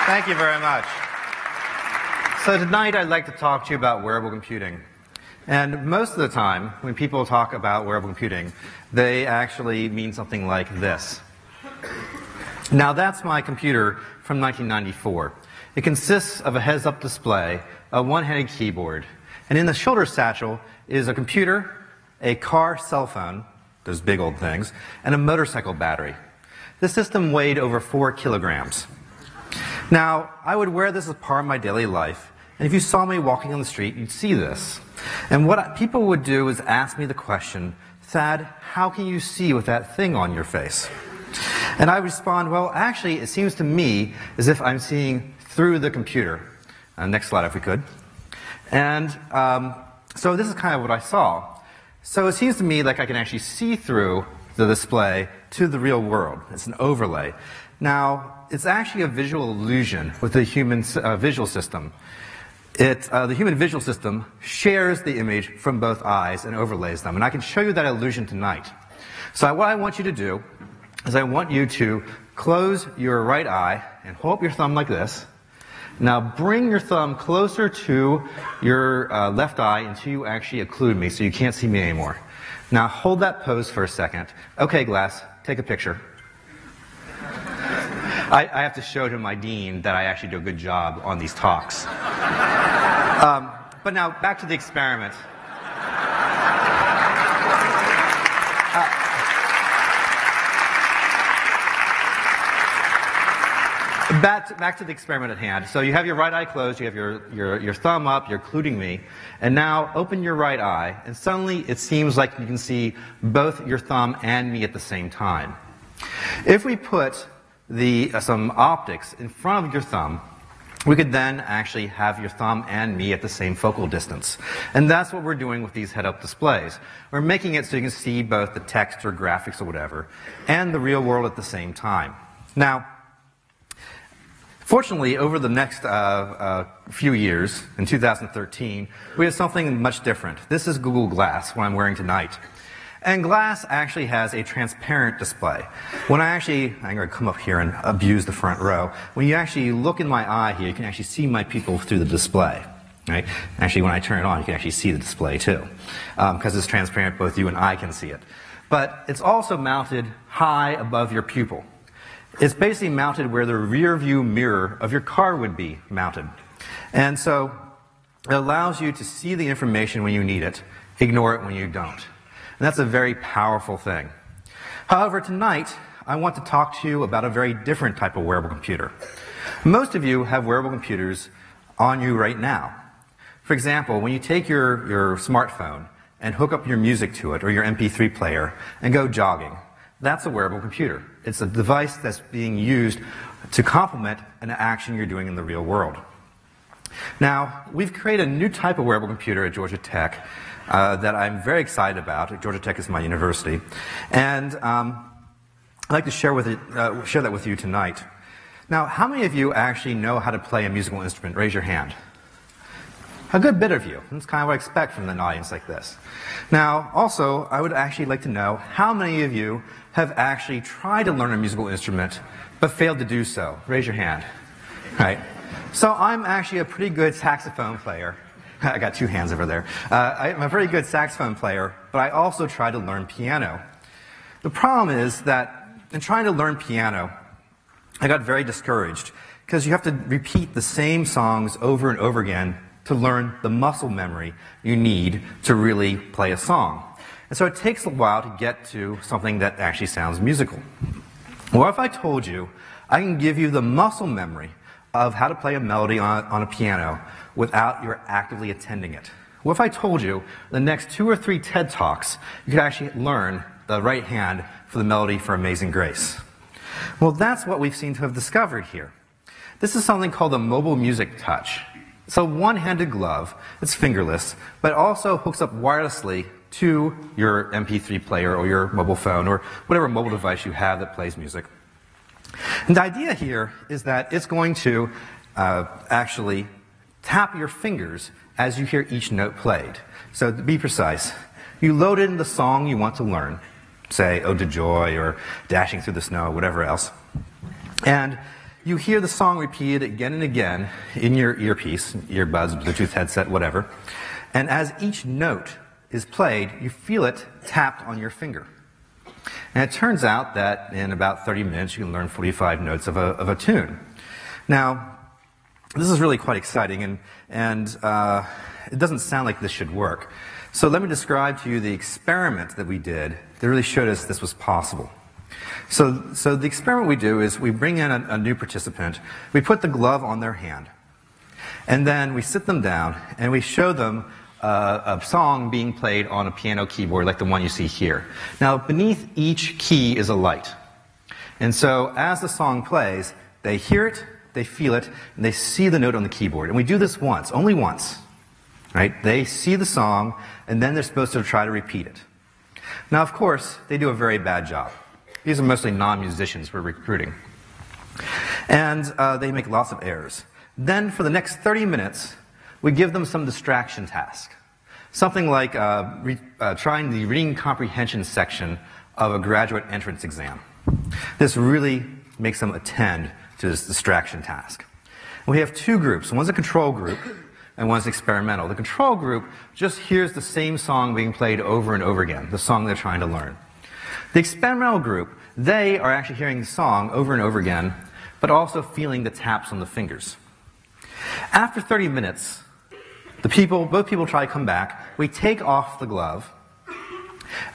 Thank you very much. So tonight I'd like to talk to you about wearable computing. And most of the time, when people talk about wearable computing, they actually mean something like this. Now that's my computer from 1994. It consists of a heads-up display, a one-handed keyboard, and in the shoulder satchel is a computer, a car cell phone, those big old things, and a motorcycle battery. This system weighed over 4 kilograms. Now, I would wear this as part of my daily life, and if you saw me walking on the street, you'd see this. And what people would do is ask me the question, Thad, how can you see with that thing on your face? And I would respond, well, actually, it seems to me as if I'm seeing through the computer. Next slide, if we could. And so this is kind of what I saw. So it seems to me like I can actually see through the display to the real world. It's an overlay. Now, it's actually a visual illusion with the human visual system. The human visual system shares the image from both eyes and overlays them. And I can show you that illusion tonight. So what I want you to do is I want you to close your right eye and hold up your thumb like this. Now bring your thumb closer to your left eye until you actually occlude me so you can't see me anymore. Now hold that pose for a second. Okay, Glass, take a picture. I have to show to my dean that I actually do a good job on these talks. But now back to the experiment. Back to the experiment at hand. So you have your right eye closed, you have your thumb up, you're occluding me, and now open your right eye, and suddenly it seems like you can see both your thumb and me at the same time. If we put some optics in front of your thumb, we could then actually have your thumb and me at the same focal distance. And that's what we're doing with these head-up displays. We're making it so you can see both the text or graphics or whatever, and the real world at the same time. Now, fortunately, over the next few years, in 2013, we have something much different. This is Google Glass, what I'm wearing tonight. And Glass actually has a transparent display. I'm going to come up here and abuse the front row. When you actually look in my eye here, you can actually see my pupil through the display. Right? Actually, when I turn it on, you can actually see the display too. Because it's transparent, both you and I can see it. But it's also mounted high above your pupil. It's basically mounted where the rear view mirror of your car would be mounted. And so it allows you to see the information when you need it, ignore it when you don't. And that's a very powerful thing. However, tonight, I want to talk to you about a very different type of wearable computer. Most of you have wearable computers on you right now. For example, when you take your smartphone and hook up your music to it or your MP3 player and go jogging, that's a wearable computer. It's a device that's being used to complement an action you're doing in the real world. Now, we've created a new type of wearable computer at Georgia Tech that I'm very excited about. Georgia Tech is my university. And I'd like to share that with you tonight. Now, how many of you actually know how to play a musical instrument? Raise your hand. A good bit of you. That's kind of what I expect from an audience like this. Now, also, I would actually like to know how many of you have actually tried to learn a musical instrument but failed to do so. Raise your hand. Right. So I'm actually a pretty good saxophone player. I got two hands over there. I'm a pretty good saxophone player, but I also tried to learn piano. The problem is that in trying to learn piano, I got very discouraged because you have to repeat the same songs over and over again to learn the muscle memory you need to really play a song. And so it takes a while to get to something that actually sounds musical. What if I told you I can give you the muscle memory of how to play a melody on a piano without your actively attending it? What if I told you the next 2 or 3 TED Talks you could actually learn the right hand for the melody for Amazing Grace? Well, that's what we've seemed to have discovered here. This is something called a mobile music touch. It's a one-handed glove. It's fingerless, but also hooks up wirelessly to your MP3 player or your mobile phone or whatever mobile device you have that plays music. And the idea here is that it's going to actually tap your fingers as you hear each note played. So to be precise, you load in the song you want to learn, say Ode to Joy or Dashing Through the Snow, whatever else. And you hear the song repeated again and again in your earpiece, earbuds, Bluetooth headset, whatever. And as each note is played, you feel it tapped on your finger. And it turns out that in about 30 minutes, you can learn 45 notes of a tune. Now, this is really quite exciting, and it doesn't sound like this should work. So let me describe to you the experiment that we did that really showed us this was possible. So the experiment we do is we bring in a new participant, we put the glove on their hand, and then we sit them down and we show them a song being played on a piano keyboard like the one you see here. Now, beneath each key is a light. And so as the song plays, they hear it, they feel it, and they see the note on the keyboard. And we do this once, only once. Right? They see the song, and then they're supposed to try to repeat it. Now, of course, they do a very bad job. These are mostly non-musicians we're recruiting. And they make lots of errors. Then, for the next 30 minutes, we give them some distraction task. Something like trying the reading comprehension section of a graduate entrance exam. This really makes them attend to this distraction task. We have two groups. One's a control group, and one's experimental. The control group just hears the same song being played over and over again, the song they're trying to learn. The experimental group, they are actually hearing the song over and over again, but also feeling the taps on the fingers. After 30 minutes, both people try to come back. We take off the glove,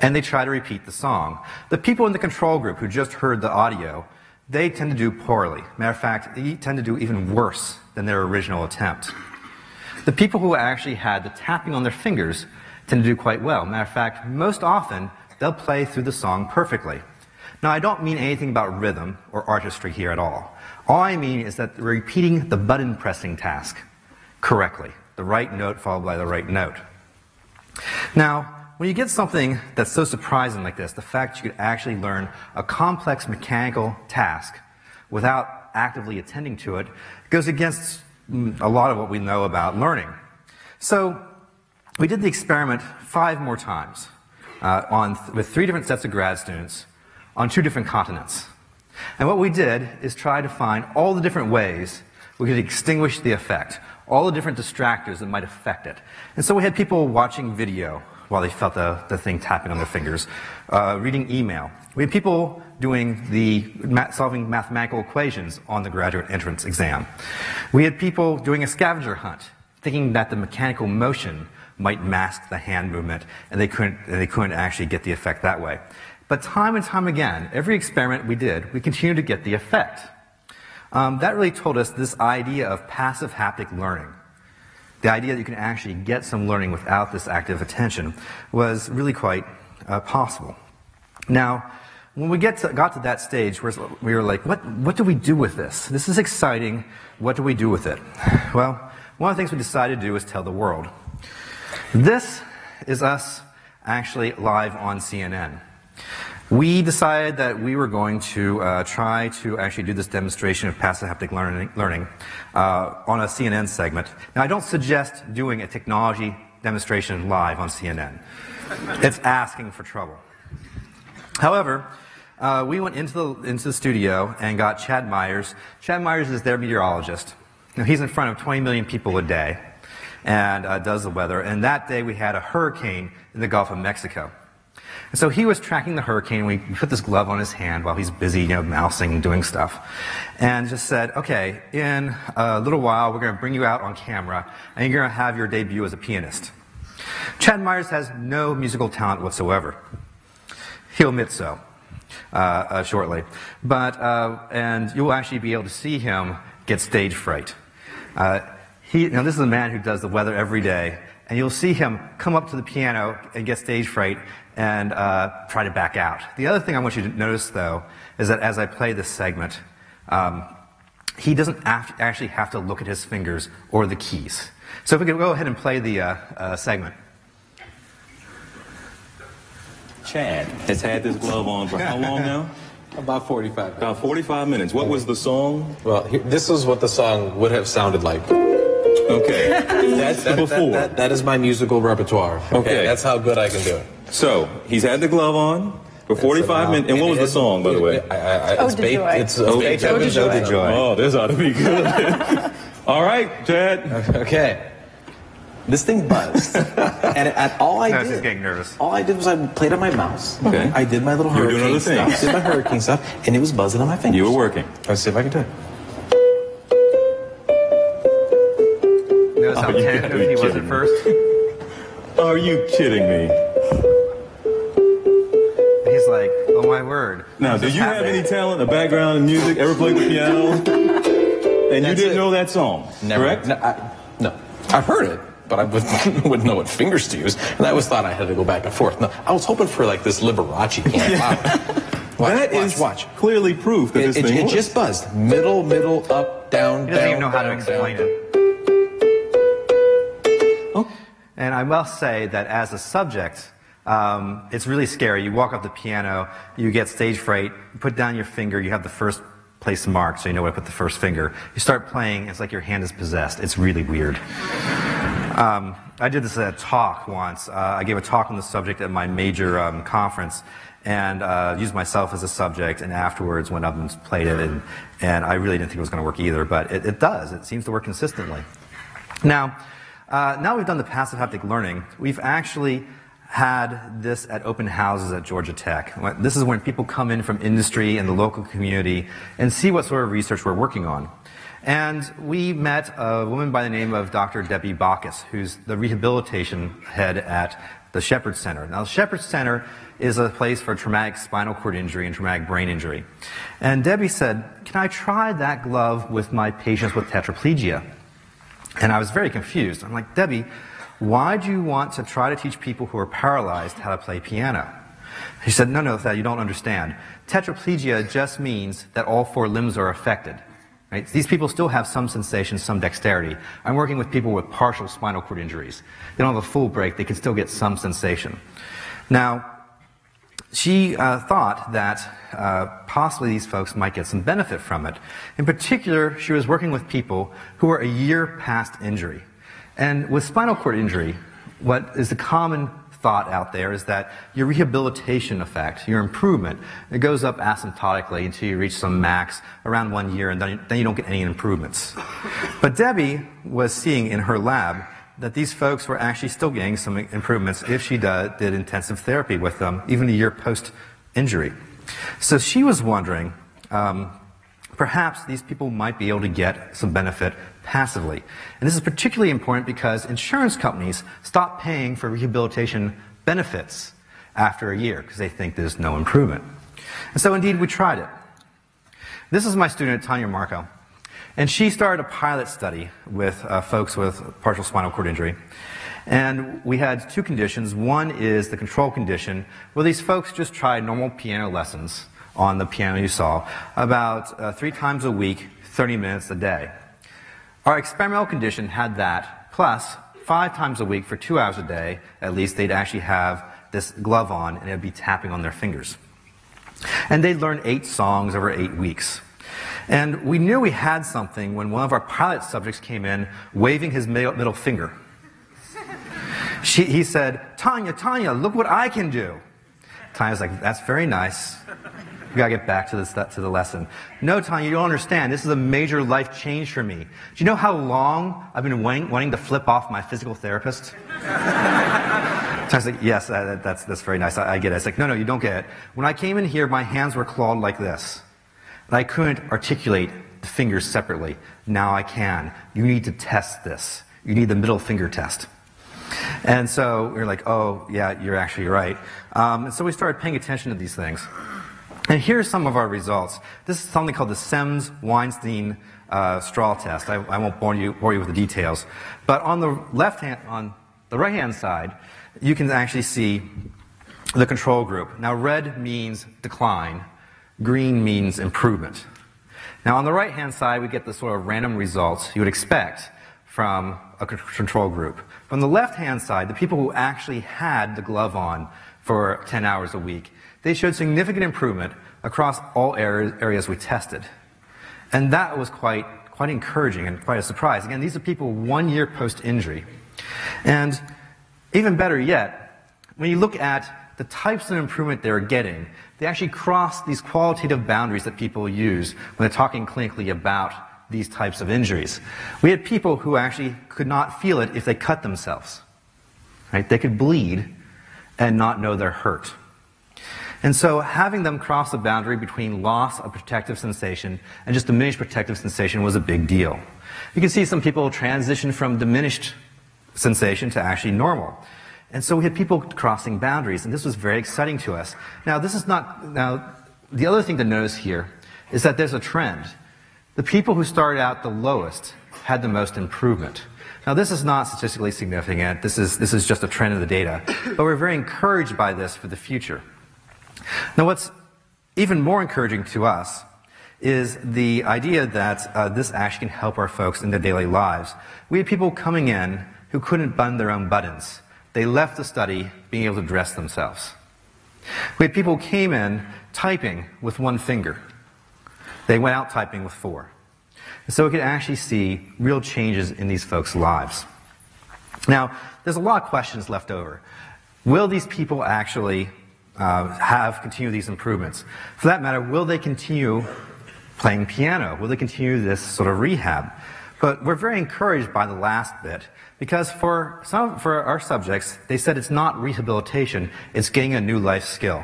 and they try to repeat the song. The people in the control group who just heard the audio, they tend to do poorly. Matter of fact, they tend to do even worse than their original attempt. The people who actually had the tapping on their fingers tend to do quite well. Matter of fact, most often, they'll play through the song perfectly. Now, I don't mean anything about rhythm or artistry here at all. All I mean is that we're repeating the button pressing task correctly. The right note followed by the right note. Now, when you get something that's so surprising like this, the fact that you could actually learn a complex mechanical task without actively attending to it, goes against a lot of what we know about learning. So we did the experiment 5 more times with 3 different sets of grad students on 2 different continents. And what we did is try to find all the different ways we could extinguish the effect, all the different distractors that might affect it. And so we had people watching video while they felt the thing tapping on their fingers, reading email. We had people doing solving mathematical equations on the graduate entrance exam. We had people doing a scavenger hunt, thinking that the mechanical motion might mask the hand movement, and they couldn't actually get the effect that way. But time and time again, every experiment we did, we continued to get the effect. That really told us this idea of passive haptic learning. The idea that you can actually get some learning without this active attention was really quite possible. Now, when we got to that stage, we were like, what do we do with this? This is exciting. What do we do with it? Well, one of the things we decided to do is tell the world. This is us actually live on CNN. We decided that we were going to try to actually do this demonstration of passive haptic learning on a CNN segment. Now, I don't suggest doing a technology demonstration live on CNN. It's asking for trouble. However, we went into the studio and got Chad Myers. Chad Myers is their meteorologist. Now, he's in front of 20 million people a day and does the weather. And that day we had a hurricane in the Gulf of Mexico. And so he was tracking the hurricane. We put this glove on his hand while he's busy, mousing and doing stuff. And just said, okay, in a little while, we're going to bring you out on camera, and you're going to have your debut as a pianist. Chad Myers has no musical talent whatsoever. He'll admit so shortly. And you'll actually be able to see him get stage fright. This is a man who does the weather every day. And you'll see him come up to the piano and get stage fright and try to back out. The other thing I want you to notice, though, is that as I play this segment, he doesn't actually have to look at his fingers or the keys. So if we could go ahead and play the segment. Chad has had this glove on for how long now? About 45 minutes. About 45 minutes. What was the song? Well, this is what the song would have sounded like. Okay. That's before. That is my musical repertoire. Okay. That's how good I can do it. So, he's had the glove on. For 45 minutes. And what was the song, by the way? It's de Joy. It's Beethoven's Ode Ode to to Joy. Oh, this ought to be good. All right, Chad. Okay. This thing buzzed, and all I No, did, she's getting nervous. all I did was I played on my mouse. Okay. I did my little You were doing hurricane other stuff. things. Did my hurricane stuff, and it was buzzing on my fingers. You were working. Let's see if I can do it. Notice how you gotta tentative be he was kidding at me. first. Are you kidding me? He's like, oh my word. Now, What's do this you have happening? any talent, a background in music? Ever played the piano? And you didn't know that song, Never. correct? No, I've heard it, but I wouldn't know what fingers to use, and I always thought I had to go back and forth. No, I was hoping for like this Liberace piano. Watch. Clearly proof that this thing It works. just buzzed. Middle, up, down, He doesn't down, even know how to down, explain down. it. And I must say that as a subject, it's really scary. You walk up the piano, you get stage fright, you put down your finger, you have the first place marked, so you know where to put the first finger. You start playing, it's like your hand is possessed. It's really weird. I did this at a talk once. I gave a talk on the subject at my major conference, and used myself as a subject, and afterwards went up and played it, and I really didn't think it was going to work either, but it does. It seems to work consistently. Now we've done the passive haptic learning, we've actually had this at open houses at Georgia Tech. This is when people come in from industry and the local community and see what sort of research we're working on. And we met a woman by the name of Dr. Debbie Bacchus, who's the rehabilitation head at the Shepherd Center. Now, the Shepherd Center is a place for traumatic spinal cord injury and traumatic brain injury. And Debbie said, can I try that glove with my patients with tetraplegia? And I was very confused. I'm like, Debbie, why do you want to try to teach people who are paralyzed how to play piano? She said, no, that you don't understand. Tetraplegia just means that all four limbs are affected. Right? These people still have some sensation, some dexterity. I'm working with people with partial spinal cord injuries. They don't have a full break, they can still get some sensation. Now, she thought that possibly these folks might get some benefit from it. In particular, she was working with people who were a year past injury. And with spinal cord injury, what is the common thought out there is that your rehabilitation effect, your improvement, it goes up asymptotically until you reach some max around 1 year, and then you don't get any improvements. But Debbie was seeing in her lab that these folks were actually still getting some improvements if she did intensive therapy with them, even a year post-injury. So she was wondering, perhaps these people might be able to get some benefit passively. And this is particularly important because insurance companies stop paying for rehabilitation benefits after a year because they think there's no improvement. And so indeed we tried it. This is my student, Tanya Marco. And she started a pilot study with folks with partial spinal cord injury. And we had two conditions. One is the control condition, where these folks just tried normal piano lessons on the piano you saw, about 3 times a week, 30 minutes a day. Our experimental condition had that, plus 5 times a week for 2 hours a day, at least they'd actually have this glove on and it'd be tapping on their fingers. And they'd learn 8 songs over 8 weeks. And we knew we had something when one of our pilot subjects came in waving his middle finger. He said, Tanya, look what I can do. Tanya's like, that's very nice. We gotta get back to the lesson. No, Tanya, you don't understand. This is a major life change for me. Do you know how long I've been wanting to flip off my physical therapist? Tanya's like, yes, that's very nice. I get it. It's like, no, you don't get it. When I came in here, my hands were clawed like this. And I couldn't articulate the fingers separately. Now I can. You need to test this. You need the middle finger test. And so we were like, oh, yeah, you're actually right. And so we started paying attention to these things. And here's some of our results. This is something called the Sims-Weinstein straw test. I won't bore you with the details. But on the right-hand side, you can actually see the control group. Now, red means decline. Green means improvement. Now, on the right-hand side, we get the sort of random results you would expect from a control group. From the left-hand side, the people who actually had the glove on for 10 hours a week, they showed significant improvement across all areas we tested. And that was quite encouraging and quite a surprise. Again, these are people 1 year post-injury. And even better yet, when you look at the types of improvement they were getting, they actually crossed these qualitative boundaries that people use when they're talking clinically about these types of injuries. We had people who actually could not feel it if they cut themselves. Right? They could bleed and not know they're hurt. And so having them cross the boundary between loss of protective sensation and just diminished protective sensation was a big deal. You can see some people transition from diminished sensation to actually normal. And so we had people crossing boundaries, and this was very exciting to us. Now, the other thing to notice here is that there's a trend. The people who started out the lowest had the most improvement. Now, this is not statistically significant. This is just a trend of the data. But we're very encouraged by this for the future. Now, what's even more encouraging to us is the idea that this actually can help our folks in their daily lives. We had people coming in who couldn't button their own buttons. They left the study being able to dress themselves. We had people who came in typing with one finger. They went out typing with four. And so we could actually see real changes in these folks' lives. Now, there's a lot of questions left over. Will these people actually continue these improvements? For that matter, will they continue playing piano? Will they continue this sort of rehab? But we're very encouraged by the last bit, because for our subjects, they said it's not rehabilitation, it's getting a new life skill.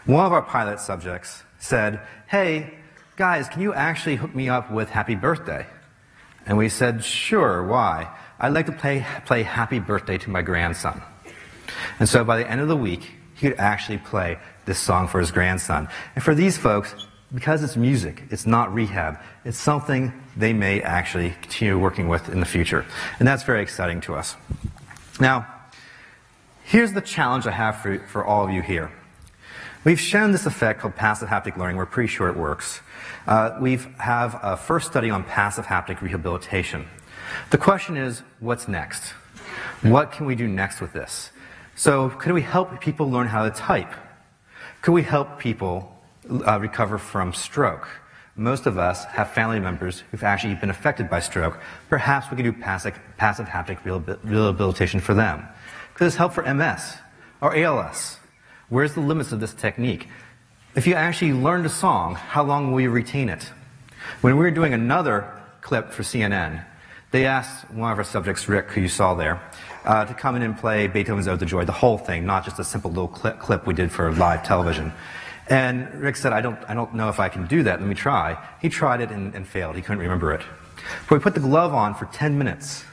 One of our pilot subjects said, hey, guys, can you actually hook me up with Happy Birthday? And we said, sure, why? I'd like to play Happy Birthday to my grandson. And so by the end of the week, he could actually play this song for his grandson. And for these folks, because it's music, it's not rehab, it's something they may actually continue working with in the future. And that's very exciting to us. Now, here's the challenge I have for all of you here. We've shown this effect called passive haptic learning. We're pretty sure it works. We have a first study on passive haptic rehabilitation. The question is, what's next? What can we do next with this? So, could we help people learn how to type? Could we help people recover from stroke? Most of us have family members who've actually been affected by stroke. Perhaps we could do passive haptic rehabilitation for them. Could this help for MS or ALS? Where's the limits of this technique? If you actually learned a song, how long will you retain it? When we were doing another clip for CNN, they asked one of our subjects, Rick, who you saw there, to come in and play Beethoven's Ode to Joy, the whole thing, not just a simple little clip we did for live television. And Rick said, I don't know if I can do that, let me try. He tried it and failed, he couldn't remember it. But we put the glove on for 10 minutes.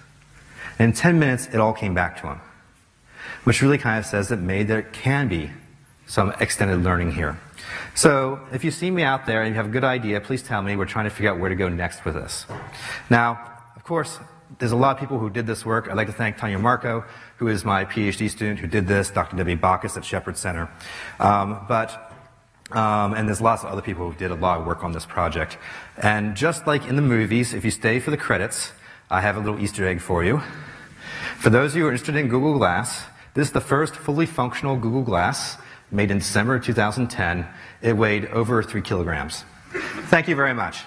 And in 10 minutes, it all came back to him. Which really kind of says that maybe there can be some extended learning here. So, if you see me out there and you have a good idea, please tell me. We're trying to figure out where to go next with this. Now, of course, there's a lot of people who did this work. I'd like to thank Tanya Marco, who is my PhD student who did this, Dr. Debbie Bacchus at Shepherd Center. And there's lots of other people who did a lot of work on this project. And just like in the movies, if you stay for the credits, I have a little Easter egg for you. For those of you who are interested in Google Glass, this is the first fully functional Google Glass made in December 2010. It weighed over 3 kilograms. Thank you very much.